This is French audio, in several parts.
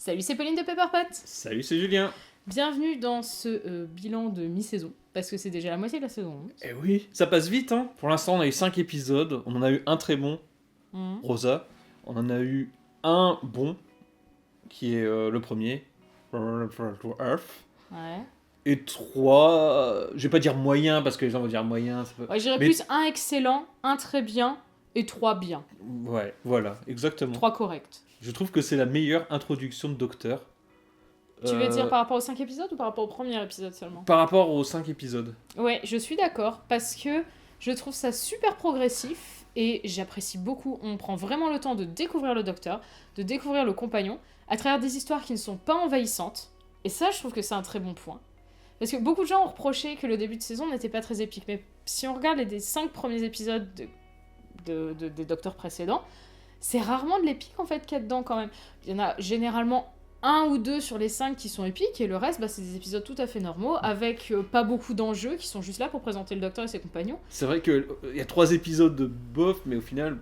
Salut, c'est Pauline de Pepperpot. Salut, c'est Julien. Bienvenue dans ce bilan de mi-saison, parce que c'est déjà la moitié de la saison 11. Eh oui, ça passe vite, hein. Pour l'instant, on a eu 5 épisodes. On en a eu un très bon, Rosa. On en a eu un bon, qui est le premier, Earth. Ouais. Et 3, je vais pas dire moyen, parce que les gens vont dire moyen. Ouais, j'irais plus un excellent, un très bien, et 3 bien. Ouais, voilà, exactement. 3 corrects. Je trouve que c'est la meilleure introduction de Docteur. Tu veux dire par rapport aux 5 épisodes ou par rapport au premier épisode seulement ? Par rapport aux 5 épisodes. Ouais, je suis d'accord, parce que je trouve ça super progressif, et j'apprécie beaucoup. On prend vraiment le temps de découvrir le Docteur, de découvrir le compagnon, à travers des histoires qui ne sont pas envahissantes. Et ça, je trouve que c'est un très bon point. Parce que beaucoup de gens ont reproché que le début de saison n'était pas très épique, mais si on regarde les 5 premiers épisodes des Docteurs précédents, c'est rarement de l'épique en fait qu'il y a dedans quand même. Il y en a généralement 1 ou 2 sur les 5 qui sont épiques, et le reste, c'est des épisodes tout à fait normaux, avec pas beaucoup d'enjeux, qui sont juste là pour présenter le Docteur et ses compagnons. C'est vrai qu'il y a 3 épisodes de bof, mais au final,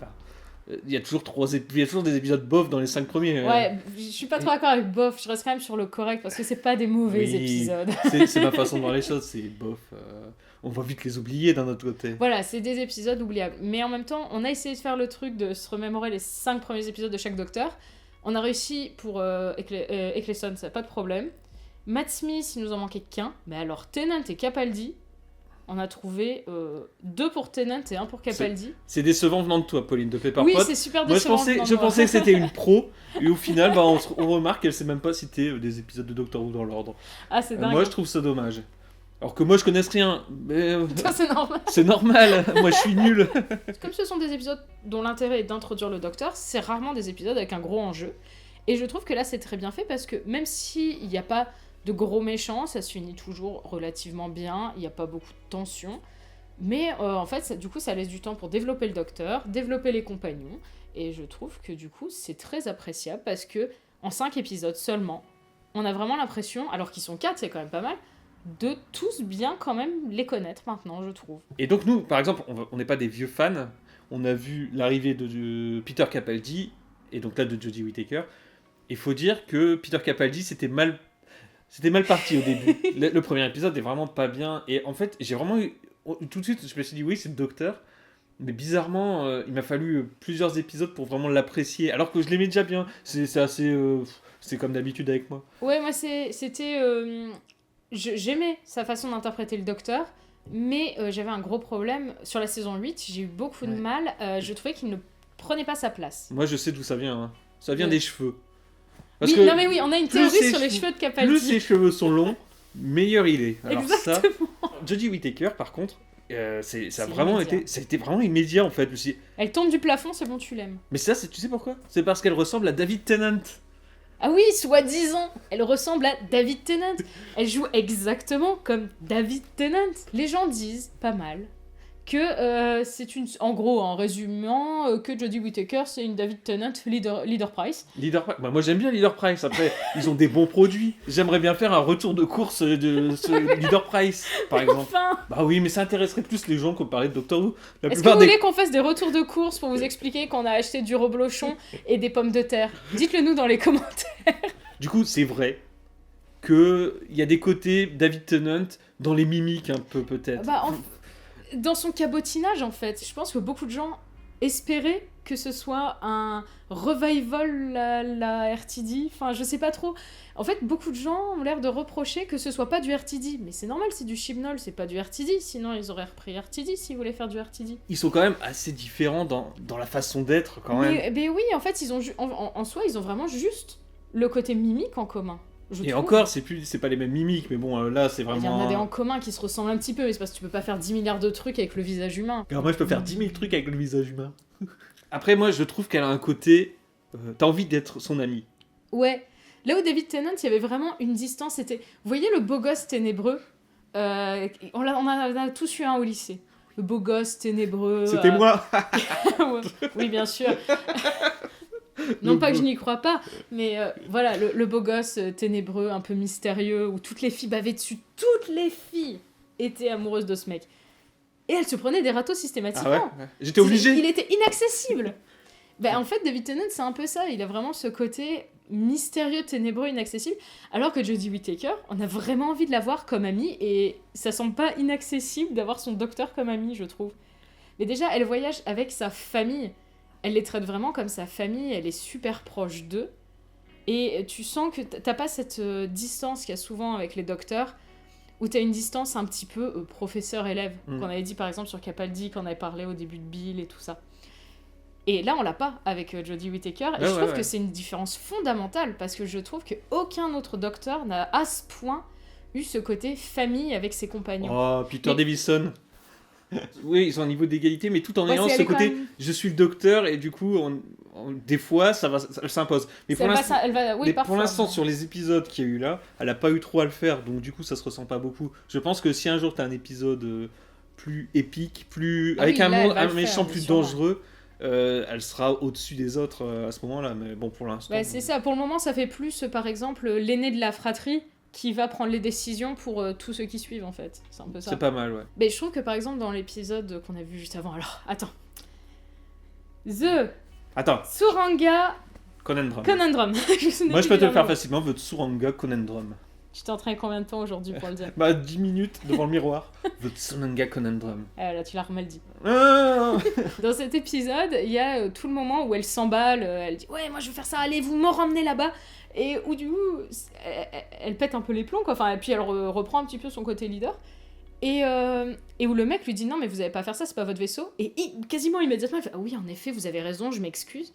il y a toujours des épisodes bof dans les 5 premiers. Ouais, je suis pas trop d'accord avec bof, je reste quand même sur le correct, parce que c'est pas des mauvais épisodes. C'est ma façon de voir les choses, c'est bof. On va vite les oublier d'un autre côté. Voilà, c'est des épisodes oubliables. Mais en même temps, on a essayé de faire le truc de se remémorer les 5 premiers épisodes de chaque Docteur. On a réussi pour Eccleston, ça pas de problème. Matt Smith, il nous en manquait qu'un. Mais alors, Tennant et Capaldi, on a trouvé 2 pour Tennant et 1 pour Capaldi. C'est décevant venant de toi, Pauline de Pepperpot. Oui, c'est super décevant. Moi, je pensais que c'était une pro, et au final, on remarque qu'elle sait même pas citer des épisodes de Doctor Who dans l'ordre. Ah, c'est dingue. Moi, je trouve ça dommage. Alors que moi, je connaisse rien. Mais... Ça, c'est normal. C'est normal, moi, je suis nul. Comme ce sont des épisodes dont l'intérêt est d'introduire le Docteur, c'est rarement des épisodes avec un gros enjeu. Et je trouve que là, c'est très bien fait, parce que même s'il n'y a pas de gros méchants, ça se finit toujours relativement bien, il n'y a pas beaucoup de tension. Mais en fait, du coup, ça laisse du temps pour développer le Docteur, développer les compagnons. Et je trouve que du coup, c'est très appréciable, parce que en 5 épisodes seulement, on a vraiment l'impression, alors qu'ils sont 4, c'est quand même pas mal, de tous bien quand même les connaître maintenant, je trouve. Et donc nous, par exemple, on n'est pas des vieux fans, on a vu l'arrivée de Peter Capaldi, et donc là de Jodie Whittaker. Il faut dire que Peter Capaldi, c'était mal parti au début. Le premier épisode est vraiment pas bien, et en fait, j'ai vraiment eu, tout de suite, je me suis dit oui, c'est le Docteur, mais bizarrement, il m'a fallu plusieurs épisodes pour vraiment l'apprécier, alors que je l'aimais déjà bien. C'est assez... c'est comme d'habitude avec moi. Ouais, moi c'était... J'aimais sa façon d'interpréter le Docteur, mais j'avais un gros problème. Sur la saison 8, j'ai eu beaucoup de mal. Je trouvais qu'il ne prenait pas sa place. Moi, je sais d'où ça vient. Hein. Ça vient des cheveux. Parce que non mais oui, on a une théorie sur les cheveux de Capaldi. Plus ses cheveux sont longs, meilleur il est. Alors exactement. Ça, Jodie Whittaker, par contre, ça a été vraiment immédiat en fait. Elle tombe du plafond, c'est bon, tu l'aimes. Mais ça, tu sais pourquoi ? C'est parce qu'elle ressemble à David Tennant. Ah oui, soi-disant, elle ressemble à David Tennant. Elle joue exactement comme David Tennant. Les gens disent, pas mal, que c'est une... En gros, en résumant, que Jodie Whittaker, c'est une David Tennant Leader Price. Bah, moi, j'aime bien Leader Price. Après, ils ont des bons produits. J'aimerais bien faire un retour de course de ce Leader Price, par exemple. Enfin. Bah oui, mais ça intéresserait plus les gens qu'on parlait de Doctor Who. Est-ce que vous voulez qu'on fasse des retours de course pour vous expliquer qu'on a acheté du reblochon et des pommes de terre ? Dites-le nous dans les commentaires. Du coup, c'est vrai qu'il y a des côtés David Tennant dans les mimiques un peu, peut-être. Dans son cabotinage, en fait. Je pense que beaucoup de gens espéraient que ce soit un revival la RTD. Enfin, je sais pas trop. En fait, beaucoup de gens ont l'air de reprocher que ce soit pas du RTD. Mais c'est normal, c'est du Chibnall, c'est pas du RTD. Sinon, ils auraient repris RTD s'ils voulaient faire du RTD. Ils sont quand même assez différents dans la façon d'être, quand même. Mais oui, en fait, ils ont en soi, ils ont vraiment juste le côté mimique en commun. Et encore, c'est pas les mêmes mimiques, mais bon, là, c'est vraiment... Il y en a des en commun qui se ressemblent un petit peu, mais c'est parce que tu peux pas faire 10 milliards de trucs avec le visage humain. Alors moi, je peux faire 10 000 trucs avec le visage humain. Après, moi, je trouve qu'elle a un côté... t'as envie d'être son amie. Ouais. Là où David Tennant, il y avait vraiment une distance, c'était... Vous voyez le beau gosse ténébreux on en a tous eu un au lycée. Le beau gosse ténébreux... C'était moi. Oui, bien sûr. Non pas que je n'y crois pas, mais voilà, le beau gosse ténébreux, un peu mystérieux, où toutes les filles bavaient dessus, toutes les filles étaient amoureuses de ce mec. Et elles se prenaient des râteaux systématiquement. Ah ouais. J'étais obligé. Il était inaccessible. En fait, David Tennant, c'est un peu ça, il a vraiment ce côté... mystérieux, ténébreux, inaccessible, alors que Jodie Whittaker, on a vraiment envie de la voir comme amie, et ça semble pas inaccessible d'avoir son docteur comme ami, je trouve. Mais déjà, elle voyage avec sa famille, elle les traite vraiment comme sa famille, elle est super proche d'eux, et tu sens que t'as pas cette distance qu'il y a souvent avec les docteurs, où t'as une distance un petit peu professeur-élève, qu'on avait dit par exemple sur Capaldi, qu'on avait parlé au début de Bill et tout ça. Et là, on l'a pas avec Jodie Whittaker, et je trouve que c'est une différence fondamentale, parce que je trouve qu'aucun autre docteur n'a à ce point eu ce côté famille avec ses compagnons. Oh, Peter Davison. Oui, ils ont un niveau d'égalité, mais tout en ayant ce côté même... je suis le docteur, et du coup, des fois, ça s'impose. Mais pour l'instant, sur les épisodes qu'il y a eu là, elle a pas eu trop à le faire, donc du coup, ça se ressent pas beaucoup. Je pense que si un jour tu as un épisode plus épique, avec un méchant plus dangereux, elle sera au-dessus des autres à ce moment-là, mais bon, pour l'instant... c'est ça, pour le moment, ça fait plus, par exemple, l'aîné de la fratrie qui va prendre les décisions pour tous ceux qui suivent, en fait. C'est un peu ça. C'est pas mal, ouais. Mais je trouve que, par exemple, dans l'épisode qu'on a vu juste avant... Alors, attends. Tsuranga... Conundrum. Moi, je peux te le faire facilement, The Tsuranga Conundrum. Tu t'es entraîné combien de temps aujourd'hui pour le dire? 10 minutes devant le miroir. The Tsuranga Conundrum. Là, tu l'as mal dit. Dans cet épisode, il y a tout le moment où elle s'emballe, elle dit « Ouais, moi je veux faire ça, allez, vous m'en ramenez là-bas !» Et où du coup, elle pète un peu les plombs, quoi. Enfin, et puis elle reprend un petit peu son côté leader. Et où le mec lui dit « Non, mais vous allez pas faire ça, c'est pas votre vaisseau. » Et quasiment immédiatement, elle fait « Ah oui, en effet, vous avez raison, je m'excuse. »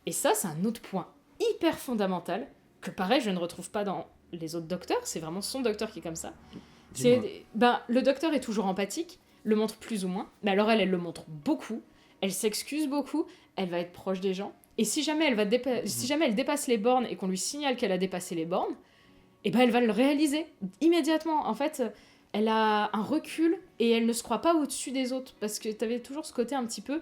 Et ça, c'est un autre point hyper fondamental, que pareil, je ne retrouve pas dans les autres docteurs. C'est vraiment son docteur qui est comme ça. Le docteur est toujours empathique, le montre plus ou moins, mais alors elle le montre beaucoup, elle s'excuse beaucoup, elle va être proche des gens, et si jamais elle dépasse les bornes et qu'on lui signale qu'elle a dépassé les bornes, elle va le réaliser immédiatement. En fait, elle a un recul et elle ne se croit pas au-dessus des autres, parce que t'avais toujours ce côté un petit peu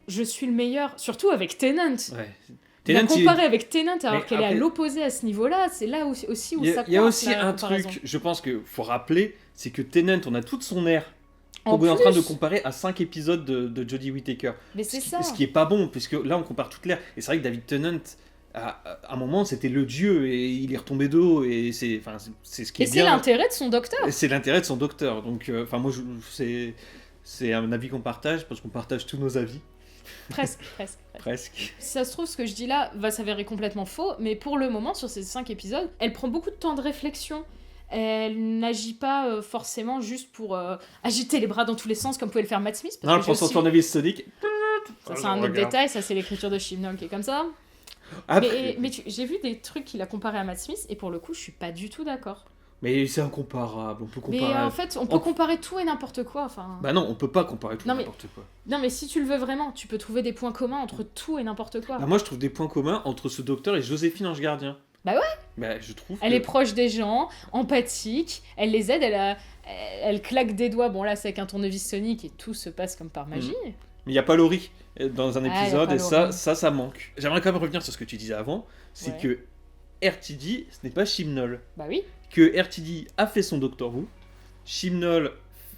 je suis le meilleur, surtout avec Tennant. Ouais. La comparer avec Tennant alors qu'elle est à l'opposé à ce niveau-là, c'est là aussi où ça coince. Il y a aussi un truc, je pense qu'il faut rappeler, c'est que Tennant, on a toute son air. On est en train de comparer à 5 épisodes de Jodie Whittaker. Mais c'est ça. Ce qui est pas bon, puisque là on compare toute l'air. Et c'est vrai que David Tennant, à un moment, c'était le dieu et il est retombé de haut. Et c'est ce qui est bien. Et c'est l'intérêt de son docteur. C'est l'intérêt de son docteur. Donc, moi, c'est un avis qu'on partage, parce qu'on partage tous nos avis. Presque. Si ça se trouve, ce que je dis là va s'avérer complètement faux, mais pour le moment, sur ces 5 épisodes, elle prend beaucoup de temps de réflexion. Elle n'agit pas forcément juste pour agiter les bras dans tous les sens comme pouvait le faire Matt Smith. Non, elle prend son tournevis sonique. Ça, c'est un autre détail, ça, c'est l'écriture de Chibnall qui est comme ça. Mais j'ai vu des trucs qu'il a comparé à Matt Smith, et pour le coup, je suis pas du tout d'accord. Mais c'est incomparable, on peut comparer... Mais en fait, on peut comparer tout et n'importe quoi, enfin... Bah non, on peut pas comparer tout et n'importe quoi. Non, mais si tu le veux vraiment, tu peux trouver des points communs entre tout et n'importe quoi. Bah moi, je trouve des points communs entre ce docteur et Joséphine Ange Gardien. Bah ouais. Bah je trouve Elle est proche des gens, empathique, elle les aide, elle claque des doigts, bon là c'est avec un tournevis sonique et tout se passe comme par magie. Mais il n'y a pas Laurie dans un épisode, et ça manque. J'aimerais quand même revenir sur ce que tu disais avant, c'est que RTD, ce n'est pas Chibnall. Bah oui. Que RTD a fait son Doctor Who, Chibnall,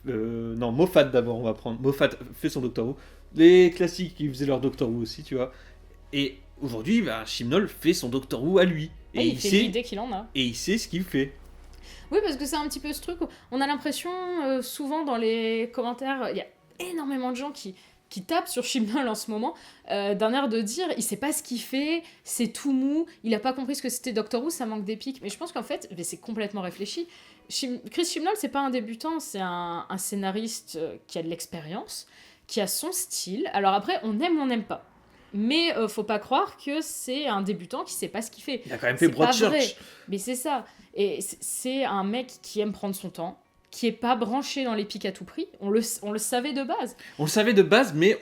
non, Moffat d'abord, on va prendre, Moffat fait son Doctor Who, les classiques qui faisaient leur Doctor Who aussi, tu vois, et aujourd'hui, Chibnall fait son Doctor Who à lui. Et il fait l'idée qu'il en a. Et il sait ce qu'il fait. Oui, parce que c'est un petit peu ce truc, on a l'impression, souvent dans les commentaires, il y a énormément de gens qui tapent sur Chibnall en ce moment, d'un air de dire, il sait pas ce qu'il fait, c'est tout mou, il a pas compris ce que c'était Doctor Who, ça manque d'épique. Mais je pense qu'en fait, c'est complètement réfléchi. Chris Chibnall, c'est pas un débutant, c'est un scénariste qui a de l'expérience, qui a son style. Alors après, on aime ou on n'aime pas. Mais faut pas croire que c'est un débutant qui sait pas ce qu'il fait. Il a quand même fait Broadchurch. Mais c'est ça. Et c'est un mec qui aime prendre son temps, qui est pas branché dans l'épique à tout prix. On le savait de base. On le savait de base, mais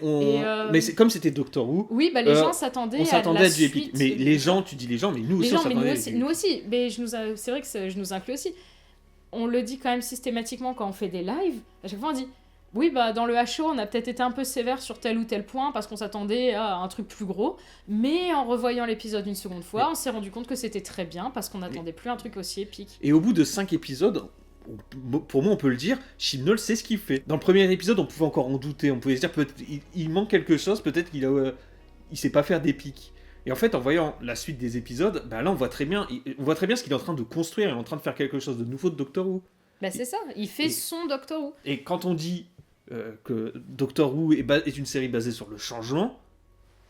mais comme c'était Doctor Who. Oui, les gens s'attendaient à la du épique. Mais les gens, tu dis les gens, mais nous aussi on s'attendait. Nous aussi. Mais c'est vrai que je nous inclus aussi. On le dit quand même systématiquement quand on fait des lives. À chaque fois on dit oui, dans le HO, on a peut-être été un peu sévère sur tel ou tel point parce qu'on s'attendait à un truc plus gros. Mais en revoyant l'épisode une seconde fois, on s'est rendu compte que c'était très bien parce qu'on n'attendait plus un truc aussi épique. Et au bout de 5 épisodes, pour moi, on peut le dire, Chibnall sait ce qu'il fait. Dans le premier épisode, on pouvait encore en douter. On pouvait se dire, peut-être il manque quelque chose, peut-être qu'il sait pas faire d'épique. Et en fait, en voyant la suite des épisodes, bah là, on voit très bien ce qu'il est en train de construire, il est en train de faire quelque chose de nouveau de Doctor Who. Bah c'est ça, il fait son Doctor Who. Et quand on dit que Doctor Who est une série basée sur le changement,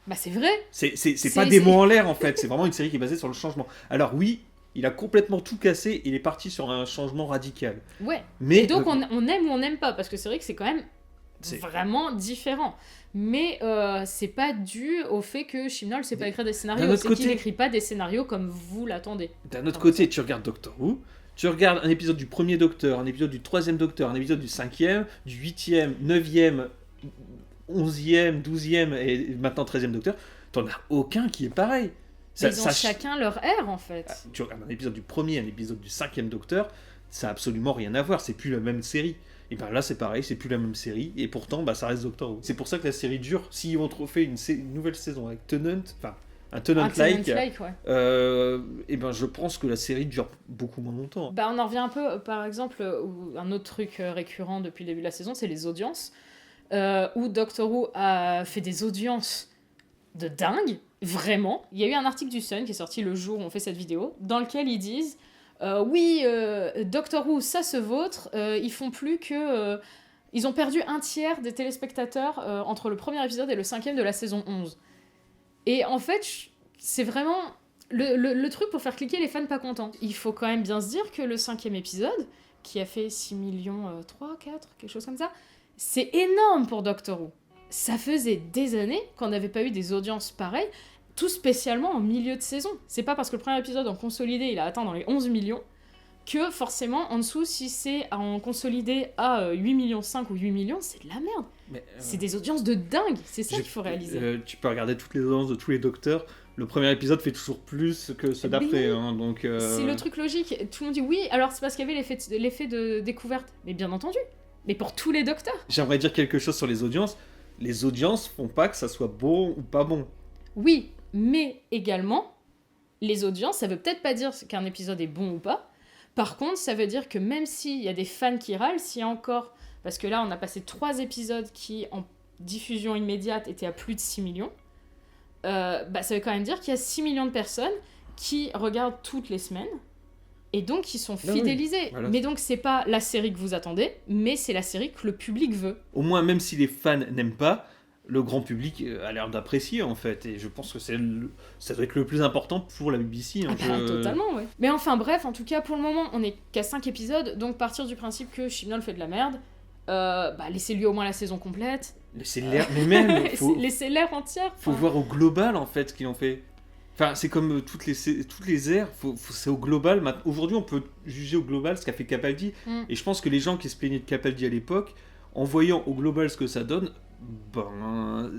bah c'est vrai. C'est pas des mots en l'air en fait, c'est vraiment une série qui est basée sur le changement. Alors oui, il a complètement tout cassé, il est parti sur un changement radical. Ouais. Mais et donc on aime ou on n'aime pas, parce que c'est vrai que c'est quand même vraiment différent. Mais c'est pas dû au fait que Chibnall sait pas écrire des scénarios, c'est qu'il écrit pas des scénarios comme vous l'attendez. D'un autre côté, tu regardes Doctor Who, tu regardes un épisode du premier Docteur, un épisode du troisième Docteur, un épisode du cinquième, du huitième, neuvième, 11e, 12e et maintenant 13e Docteur, t'en as aucun qui est pareil. Ils ont chacun leur ère en fait. Tu regardes un épisode du premier, un épisode du 5e Docteur, ça a absolument rien à voir, c'est plus la même série. Et ben là c'est pareil, c'est plus la même série, et pourtant ça reste Doctor Who. C'est pour ça que la série dure. S'ils ont fait une nouvelle saison avec Tennant, enfin un Tennant-like, ouais. Et ben je pense que la série dure beaucoup moins longtemps. Bah on en revient un peu, par exemple, un autre truc récurrent depuis le début de la saison, c'est les audiences. Où Doctor Who a fait des audiences de dingue, vraiment. Il y a eu un article du Sun qui est sorti le jour où on fait cette vidéo, dans lequel ils disent Doctor Who, ça se vautre, ils font plus que... ils ont perdu un tiers des téléspectateurs entre le premier épisode et le 5e de la saison 11. Et en fait, c'est vraiment le truc pour faire cliquer les fans pas contents. Il faut quand même bien se dire que le 5e épisode, qui a fait 6 millions 3, 4, quelque chose comme ça, c'est énorme pour Doctor Who. Ça faisait des années qu'on n'avait pas eu des audiences pareilles, tout spécialement en milieu de saison. C'est pas parce que le premier épisode en consolidé, il a atteint dans les 11 millions, que forcément, en dessous, si c'est en consolidé à 8 millions 5 ou 8 millions, c'est de la merde. C'est des audiences de dingue, c'est ça qu'il faut réaliser. Tu peux regarder toutes les audiences de tous les docteurs, le premier épisode fait toujours plus que ceux d'après. Hein, donc, c'est le truc logique. Tout le monde dit oui, alors c'est parce qu'il y avait l'effet de découverte. Mais bien entendu. Mais pour tous les docteurs. J'aimerais dire quelque chose sur les audiences. Les audiences font pas que ça soit bon ou pas bon. Oui, mais également, les audiences, ça veut peut-être pas dire qu'un épisode est bon ou pas. Par contre, ça veut dire que même s'il y a des fans qui râlent, s'il y a encore... Parce que là, on a passé 3 épisodes qui, en diffusion immédiate, étaient à plus de 6 millions. Ça veut quand même dire qu'il y a 6 millions de personnes qui regardent toutes les semaines. Et donc, qui sont fidélisés. Oui, voilà. Mais donc, c'est pas la série que vous attendez, mais c'est la série que le public veut. Au moins, même si les fans n'aiment pas, le grand public a l'air d'apprécier, en fait. Et je pense que ça doit être le plus important pour la BBC. Hein, totalement, ouais. Mais enfin, bref, en tout cas, pour le moment, on est qu'à 5 épisodes. Donc, partir du principe que Chibnall fait de la merde, laissez-lui au moins la saison complète. Laissez-l'air, mais même... Laissez-l'air entière. Faut voir au global, en fait, ce qu'ils ont fait. Enfin, c'est comme toutes les ères, c'est au global. Aujourd'hui, on peut juger au global ce qu'a fait Capaldi. Et je pense que les gens qui se plaignaient de Capaldi à l'époque, en voyant au global ce que ça donne,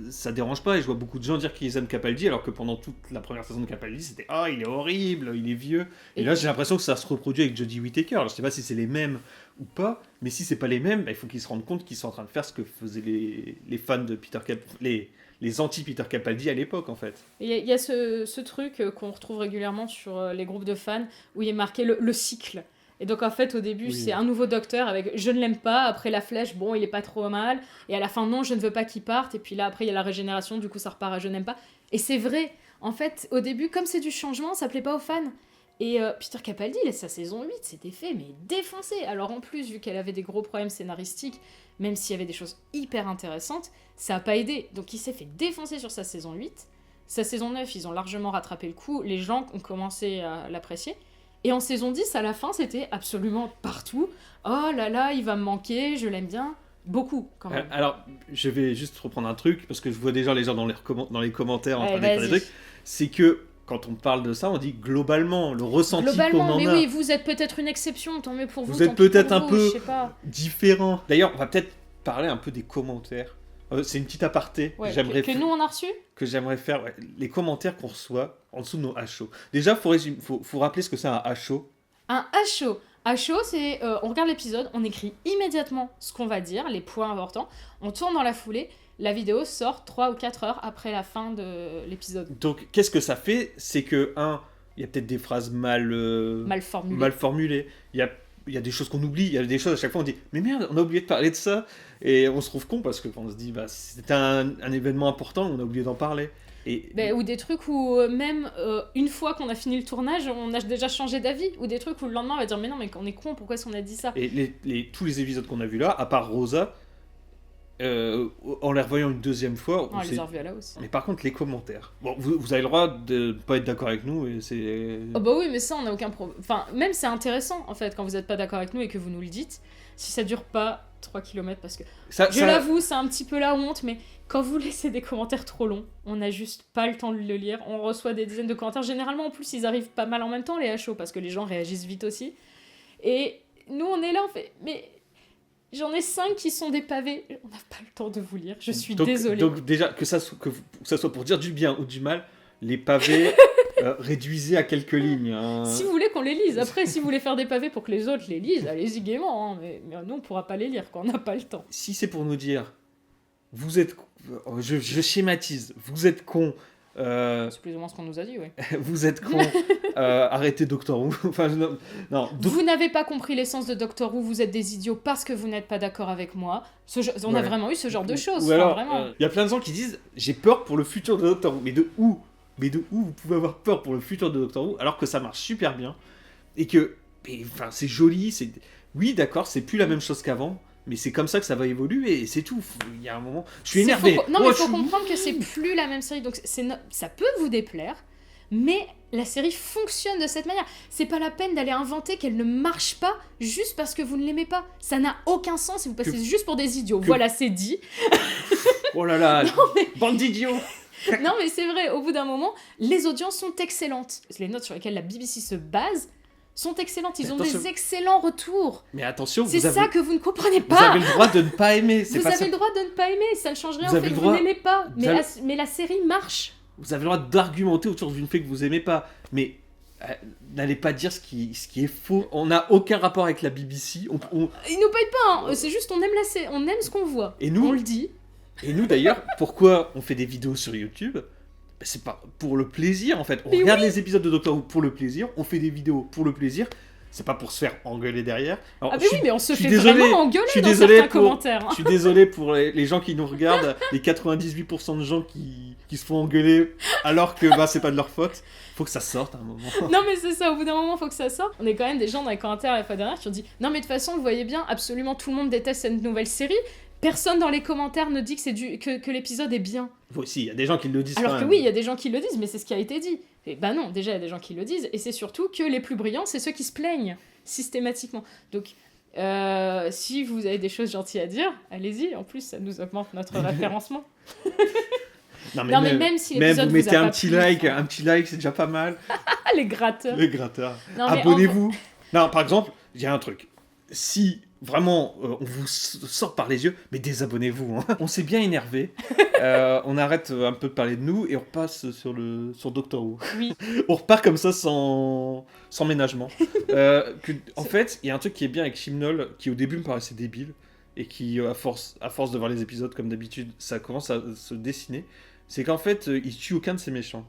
ça dérange pas. Et je vois beaucoup de gens dire qu'ils aiment Capaldi, alors que pendant toute la première saison de Capaldi, c'était « Ah, il est horrible, il est vieux ». Et là, j'ai l'impression que ça se reproduit avec Jodie Whittaker. Alors, je sais pas si c'est les mêmes ou pas, mais si c'est pas les mêmes, il faut qu'ils se rendent compte qu'ils sont en train de faire ce que faisaient les fans de Peter Capaldi, les anti-Peter Capaldi à l'époque, en fait. Il y a ce truc qu'on retrouve régulièrement sur les groupes de fans, où il est marqué le cycle. Et donc, en fait, au début, c'est un nouveau docteur avec « je ne l'aime pas », après la flèche, bon, il est pas trop mal, et à la fin, non, je ne veux pas qu'il parte, et puis là, après, il y a la régénération, du coup, ça repart à « je n'aime pas ». Et c'est vrai, en fait, au début, comme c'est du changement, ça plaît pas aux fans. Et Peter Capaldi, sa saison 8, c'était fait, mais défoncé. Alors en plus, vu qu'elle avait des gros problèmes scénaristiques, même s'il y avait des choses hyper intéressantes, ça a pas aidé. Donc il s'est fait défoncer sur sa saison 8. Sa saison 9, ils ont largement rattrapé le coup. Les gens ont commencé à l'apprécier. Et en saison 10, à la fin, c'était absolument partout. Oh là là, il va me manquer, je l'aime bien. Beaucoup, quand même. Alors, je vais juste reprendre un truc, parce que je vois déjà les gens dans les commentaires en train d'écrire des trucs. C'est que quand on parle de ça, on dit globalement, le ressenti qu'on en a. Mais oui, vous êtes peut-être une exception, tant mieux pour vous. Vous êtes peut-être un peu différent. D'ailleurs, on va peut-être parler un peu des commentaires. C'est une petite aparté que nous on a reçu. Que j'aimerais faire, les commentaires qu'on reçoit en dessous de nos HO. Déjà, faut rappeler ce que c'est un HO. Un HO. HO, c'est on regarde l'épisode, on écrit immédiatement ce qu'on va dire, les points importants, on tourne dans la foulée. La vidéo sort 3 ou 4 heures après la fin de l'épisode. Donc, qu'est-ce que ça fait ? C'est que, il y a peut-être des phrases mal formulées. Il y a des choses qu'on oublie. Il y a des choses, à chaque fois, on dit « Mais merde, on a oublié de parler de ça !» Et on se trouve con parce qu'on se dit « C'était un événement important, on a oublié d'en parler. » Et Ou des trucs où même une fois qu'on a fini le tournage, on a déjà changé d'avis. Ou des trucs où le lendemain on va dire mais non mais on est con, pourquoi est-ce qu'on a dit ça? et tous les épisodes qu'on a vus là, à part Rosa, en les revoyant une deuxième fois, On les a revus à la hausse. mais par contre les commentaires. Bon, vous avez le droit de pas être d'accord avec nous et c'est. Oh bah oui, mais ça on a aucun problème. Enfin, même c'est intéressant en fait quand vous êtes pas d'accord avec nous et que vous nous le dites. Si ça dure pas 3 km parce que je l'avoue, c'est un petit peu la honte, mais quand vous laissez des commentaires trop longs, on n'a juste pas le temps de le lire. On reçoit des dizaines de commentaires. Généralement, en plus, ils arrivent pas mal en même temps, les HO, parce que les gens réagissent vite aussi. Et nous, on est là, on fait... Mais j'en ai 5 qui sont des pavés. On n'a pas le temps de vous lire. Je suis désolée. Donc déjà, que ça soit pour dire du bien ou du mal, les pavés... réduisez à quelques lignes. Hein. Si vous voulez qu'on les lise. Après, si vous voulez faire des pavés pour que les autres les lisent, allez-y gaiement. Hein. Mais nous, on pourra pas les lire, quoi. On n'a pas le temps. Si c'est pour nous dire, vous êtes... Je schématise. Vous êtes con. C'est plus ou moins ce qu'on nous a dit, oui. Vous êtes con. Arrêtez Doctor Who. Enfin, non. Vous n'avez pas compris l'essence de Doctor Who. Vous êtes des idiots parce que vous n'êtes pas d'accord avec moi. On a vraiment eu ce genre de choses. Ou alors, vraiment. Y a plein de gens qui disent, j'ai peur pour le futur de Doctor Who. Mais de où vous pouvez avoir peur pour le futur de Doctor Who alors que ça marche super bien et que c'est joli, oui d'accord, c'est plus la même chose qu'avant, mais c'est comme ça que ça va évoluer et c'est tout. Il y a un moment, je suis énervé. Mais il faut comprendre que c'est plus la même série, donc ça peut vous déplaire, mais la série fonctionne de cette manière. C'est pas la peine d'aller inventer qu'elle ne marche pas juste parce que vous ne l'aimez pas. Ça n'a aucun sens et vous passez juste pour des idiots. Voilà, c'est dit. Oh là là, bande d'idiots. Non mais c'est vrai, au bout d'un moment, les audiences sont excellentes. Les notes sur lesquelles la BBC se base sont excellentes. Ils ont des excellents retours. Mais attention, c'est ça que vous ne comprenez pas. Vous avez le droit de ne pas aimer. Vous avez le droit de ne pas aimer. Ça ne change rien au fait que vous n'aimez pas. Mais la série marche. Vous avez le droit d'argumenter autour d'une fait que vous aimez pas. Mais n'allez pas dire ce qui est faux. On n'a aucun rapport avec la BBC. Ils nous payent pas. Hein. C'est juste on aime ce qu'on voit. Et nous, on le dit. Et nous d'ailleurs, pourquoi on fait des vidéos sur YouTube ? C'est pas pour le plaisir en fait. On regarde les épisodes de Doctor Who pour le plaisir, on fait des vidéos pour le plaisir. C'est pas pour se faire engueuler derrière. Alors, mais on se fait vraiment engueuler dans certains commentaires. Hein. Je suis désolé pour les gens qui nous regardent, les 98% de gens qui se font engueuler alors que c'est pas de leur faute. Faut que ça sorte à un moment. Non mais c'est ça, au bout d'un moment faut que ça sorte. On est quand même des gens dans les commentaires la fois dernière qui ont dit non mais de toute façon vous voyez bien, absolument tout le monde déteste cette nouvelle série. Personne dans les commentaires ne dit que l'épisode est bien. Si, il y a des gens qui le disent. Alors que oui, il y a des gens qui le disent, mais c'est ce qui a été dit. Et non, déjà il y a des gens qui le disent, et c'est surtout que les plus brillants, c'est ceux qui se plaignent systématiquement. Donc, si vous avez des choses gentilles à dire, allez-y. En plus, ça nous augmente notre référencement. Non mais même si l'épisode vous mettez un petit like, c'est déjà pas mal. Les gratteurs. Abonnez-vous. Non, par exemple, il y a un truc. Si vraiment on vous sort par les yeux, mais désabonnez-vous. Hein. On s'est bien énervé. On arrête un peu de parler de nous et on repasse sur Doctor Who. Oui. On repart comme ça sans ménagement. En fait, il y a un truc qui est bien avec Chibnall qui au début me paraissait débile et qui à force de voir les épisodes comme d'habitude, ça commence à se dessiner. C'est qu'en fait, il tue aucun de ses méchants.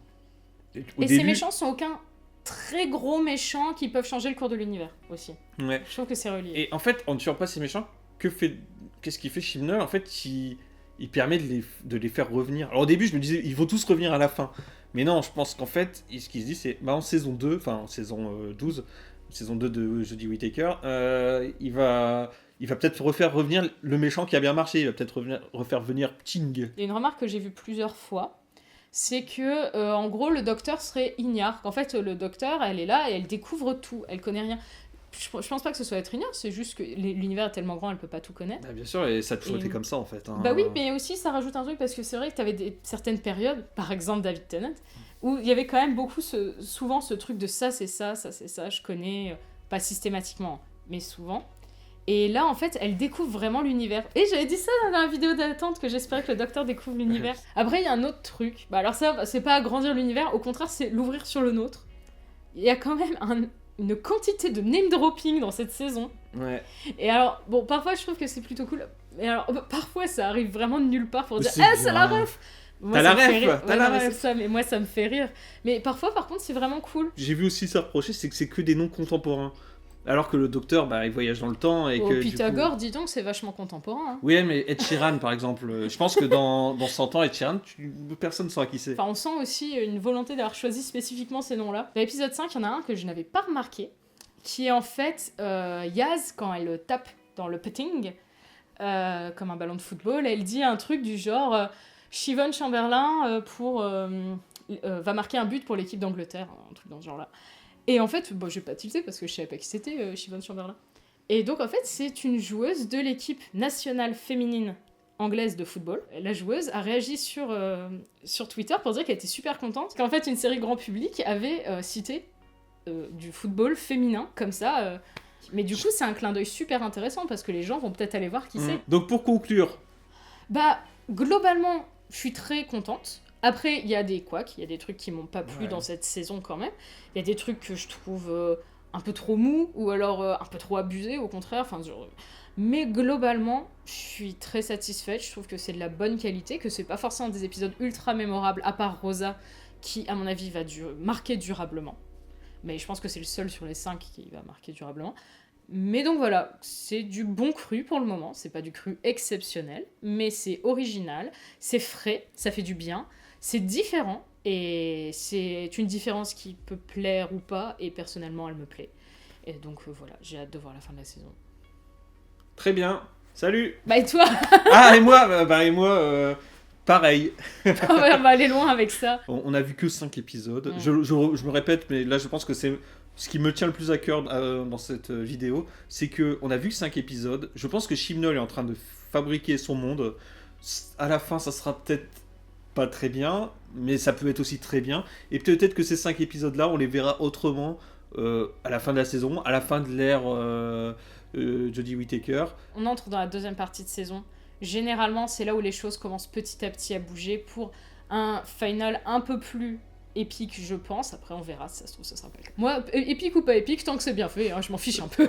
Ces méchants sont aucun très gros méchants qui peuvent changer le cours de l'univers aussi. Ouais. Je trouve que c'est relié. Et en fait, en ne tuant pas ces méchants, qu'est-ce qu'il fait Chibnall ? En fait, il permet de les faire revenir. Alors au début, je me disais, ils vont tous revenir à la fin. Mais non, je pense qu'en fait, ce qu'il se dit, c'est en saison 2, enfin en saison 12, saison 2 de Jodie Whittaker, il va peut-être refaire revenir le méchant qui a bien marché. Il va peut-être refaire venir Ting. Il y a une remarque que j'ai vue plusieurs fois. C'est que, en gros, le docteur serait ignare. Qu'en fait, le docteur, elle est là et elle découvre tout. Elle connaît rien. Je pense pas que ce soit être ignare, c'est juste que l'univers est tellement grand, elle peut pas tout connaître. Bien sûr, et ça a toujours été comme ça, en fait. Hein. Bah oui, mais aussi, ça rajoute un truc, parce que c'est vrai que t'avais certaines périodes, par exemple David Tennant, où il y avait quand même souvent ce truc de ça, c'est ça, je connais, pas systématiquement, mais souvent. Et là, en fait, elle découvre vraiment l'univers. Et j'avais dit ça dans la vidéo d'attente, que j'espérais que le docteur découvre l'univers. Après, il y a un autre truc. Alors ça, c'est pas agrandir l'univers, au contraire, c'est l'ouvrir sur le nôtre. Il y a quand même une quantité de name-dropping dans cette saison. Ouais. Et alors, bon, parfois, je trouve que c'est plutôt cool. Mais alors, parfois, ça arrive vraiment de nulle part pour dire « Ah, c'est la ref !» T'as la ref, c'est ça, mais moi, ça me fait rire. Mais parfois, par contre, c'est vraiment cool. J'ai vu aussi ça reprocher, c'est que c'est que des noms contemporains. Alors que le docteur, bah, il voyage dans le temps et que Pythagore, dis donc, c'est vachement contemporain. Hein. Oui, mais Ed Sheeran, par exemple, je pense que dans 100 ans, Ed Sheeran, personne ne saura qui c'est. Enfin, on sent aussi une volonté d'avoir choisi spécifiquement ces noms-là. Dans l'épisode 5, il y en a un que je n'avais pas remarqué, qui est en fait Yaz, quand elle tape dans le putting, comme un ballon de football, elle dit un truc du genre Siobhan Chamberlain va marquer un but pour l'équipe d'Angleterre, un truc dans ce genre-là. Et en fait, bon, je vais pas tilter parce que je savais pas qui c'était, Siobhan Chamberlain. Et donc, en fait, c'est une joueuse de l'équipe nationale féminine anglaise de football. La joueuse a réagi sur Twitter pour dire qu'elle était super contente, qu'en fait, une série grand public avait cité du football féminin, comme ça. Mais du coup, c'est un clin d'œil super intéressant parce que les gens vont peut-être aller voir qui c'est. Donc, pour conclure... Bah, globalement, je suis très contente. Après, il y a des couacs, il y a des trucs qui m'ont pas plu dans cette saison quand même. Il y a des trucs que je trouve un peu trop mous ou alors un peu trop abusés, au contraire. Mais globalement, je suis très satisfaite. Je trouve que c'est de la bonne qualité, que c'est pas forcément des épisodes ultra mémorables, à part Rosa, qui, à mon avis, va marquer durablement. Mais je pense que c'est le seul sur les 5 qui va marquer durablement. Mais donc voilà, c'est du bon cru pour le moment. C'est pas du cru exceptionnel, mais c'est original, c'est frais, ça fait du bien. C'est différent, et c'est une différence qui peut plaire ou pas, et personnellement, elle me plaît. Et donc voilà, j'ai hâte de voir la fin de la saison. Très bien, salut. Bah et toi? Ah, et moi, pareil. On va aller loin avec ça. On a vu que 5 épisodes. Je me répète, mais là, je pense que c'est ce qui me tient le plus à cœur dans cette vidéo, c'est qu'on a vu que 5 épisodes. Je pense que Chibnall est en train de fabriquer son monde. À la fin, ça sera peut-être pas très bien, mais ça peut être aussi très bien. Et peut-être que ces 5 épisodes-là, on les verra autrement à la fin de la saison, à la fin de l'ère Jodie Whittaker. On entre dans la deuxième partie de saison. Généralement, c'est là où les choses commencent petit à petit à bouger pour un final un peu plus épique, je pense. Après, on verra si ça se trouve, ça sera pas le cas. Moi, épique ou pas épique, tant que c'est bien fait, hein, je m'en fiche un peu.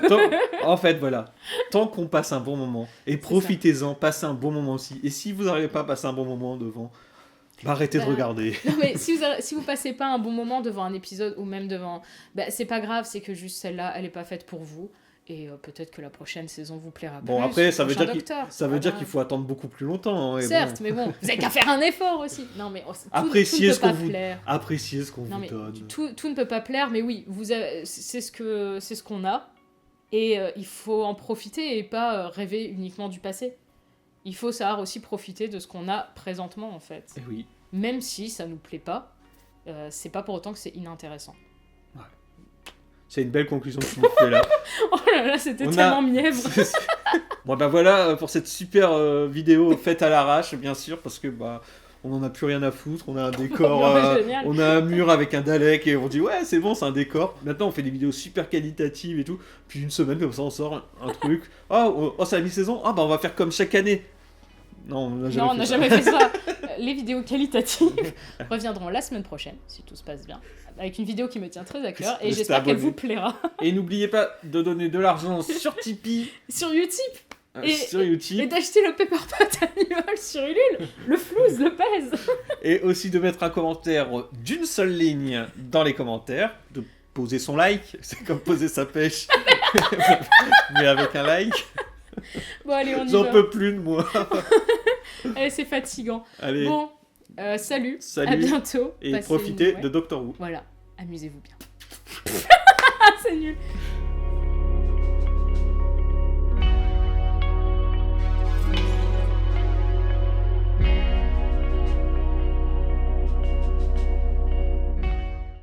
En fait, voilà. Tant qu'on passe un bon moment, et profitez-en, passez un bon moment aussi. Et si vous n'arrivez pas à passer un bon moment devant... arrêtez de regarder. Non, mais si vous passez pas un bon moment devant un épisode ou même devant... c'est pas grave, c'est que juste celle-là, elle est pas faite pour vous. Et peut-être que la prochaine saison vous plaira plus. Bon, après, ça veut dire qu'il faut attendre beaucoup plus longtemps. Hein, certes, mais bon, vous avez qu'à faire un effort aussi. Non, mais appréciez ce qu'on vous donne. Tout ne peut pas plaire, mais oui, c'est ce qu'on a. Et il faut en profiter et pas rêver uniquement du passé. Il faut savoir aussi profiter de ce qu'on a présentement, en fait. Et oui. Même si ça nous plaît pas, c'est pas pour autant que c'est inintéressant. Ouais. C'est une belle conclusion que tu nous fais là. Oh là là, c'était tellement mièvre. Bon bah voilà pour cette super vidéo faite à l'arrache, bien sûr, parce que on en a plus rien à foutre. On a un décor, on a un mur avec un Dalek et on dit ouais c'est bon, c'est un décor. Maintenant on fait des vidéos super qualitatives et tout. Puis une semaine comme ça on sort un truc. Oh c'est la mi-saison. Ah bah on va faire comme chaque année. Non, on n'a jamais fait ça. Les vidéos qualitatives reviendront la semaine prochaine, si tout se passe bien, avec une vidéo qui me tient très à cœur, et j'espère qu'elle vous plaira. Et n'oubliez pas de donner de l'argent sur Tipeee. Sur Utip. Sur YouTube. Et d'acheter le Pepper Pot Animal sur Ulule, le flouze, le pèse. Et aussi de mettre un commentaire d'une seule ligne dans les commentaires, de poser son like, c'est comme poser sa pêche, mais avec un like. Bon allez, on y va. J'en peux plus de moi. Allez, c'est fatigant. Allez. Bon, salut, à bientôt. Et profitez de Doctor Who. Voilà, amusez-vous bien. C'est nul.